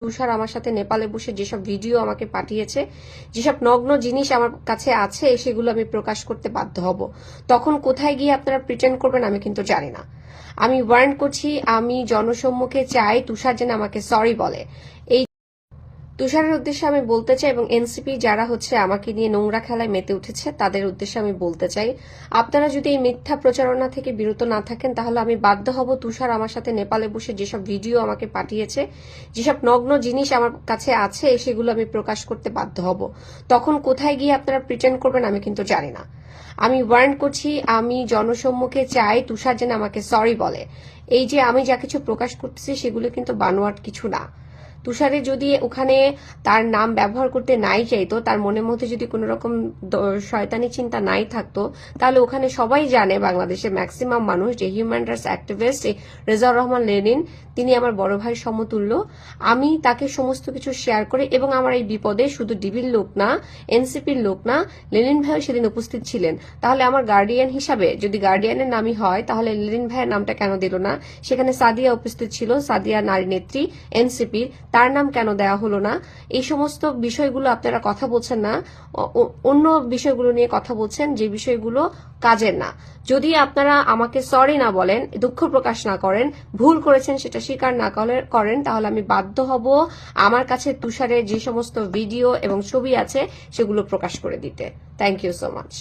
তুষার আমার সাথে নেপালে বসে যেসব ভিডিও আমাকে পাঠিয়েছে, যেসব নগ্ন জিনিস আমার কাছে আছে সেগুলো আমি প্রকাশ করতে বাধ্য হব। তখন কোথায় গিয়ে আপনারা প্রিটেন্ড করবেন আমি কিন্তু জানি না। আমি ওয়ার্ন করছি, আমি জনসম্মুখে চাই তুষার যেন আমাকে সরি বলে। এই তুষারের উদ্দেশ্যে আমি বলতে চাই এবং এনসিপি যারা আমাকে নিয়ে নোংরা খেলায় মেতে উঠেছে তাদের উদ্দেশ্যে আমি বলতে চাই, আপনারা যদি এই মিথ্যা প্রচারণা থেকে বিরত না থাকেন তাহলে আমি বাধ্য হব তুষার আমার সাথে নেপালে বসে যেসব ভিডিও আমাকে পাঠিয়েছে, যেসব নগ্ন জিনিস আমার কাছে আছে সেগুলো আমি প্রকাশ করতে বাধ্য হব। তখন কোথায় গিয়ে আপনারা প্রিটেন্ড করবেন আমি কিন্তু জানি না। আমি ওয়ার্ন করছি, আমি জনসম্মুখে চাই তুষার যেন আমাকে সরি বলে। এই যে আমি যা কিছু প্রকাশ করতেছি সেগুলো কিন্তু বানোয়াট কিছু না। তুষারে যদি ওখানে তার নাম ব্যবহার করতে নাই চাইতো, তার মনের মধ্যে যদি কোনো রকম শয়তানি চিন্তা নাই থাকতো, তাহলে ওখানে সবাই জানে, বাংলাদেশের ম্যাক্সিমাম মানুষ, যে human rights activist Rezaur Rahman Lenin তিনি আমার বড় ভাই সমতুল্য। আমি তাকে সমস্ত কিছু শেয়ার করে, এবং আমার এই বিপদে শুধু ডিবির লোক না, এনসিপির লোক না, লেনিন ভাইও সেদিন উপস্থিত ছিলেন। তাহলে আমার গার্ডিয়ান হিসাবে যদি গার্ডিয়ানের নামই হয় তাহলে লেনিন ভাইয়ের নামটা কেন দিল না? সেখানে সাদিয়া উপস্থিত ছিল, সাদিয়া নারী নেত্রী এনসিপির, তার নাম কেন দেওয়া হলো না? এই সমস্ত বিষয়গুলো আপনারা কথা বলছেন না, অন্য বিষয়গুলো নিয়ে কথা বলছেন যে বিষয়গুলো কাজের না। যদি আপনারা আমাকে সরি না বলেন, দুঃখ প্রকাশ না করেন, ভুল করেছেন সেটা স্বীকার না করেন, তাহলে আমি বাধ্য হব আমার কাছে তুষারের যে সমস্ত ভিডিও এবং ছবি আছে সেগুলো প্রকাশ করে দিতে। Thank you so much.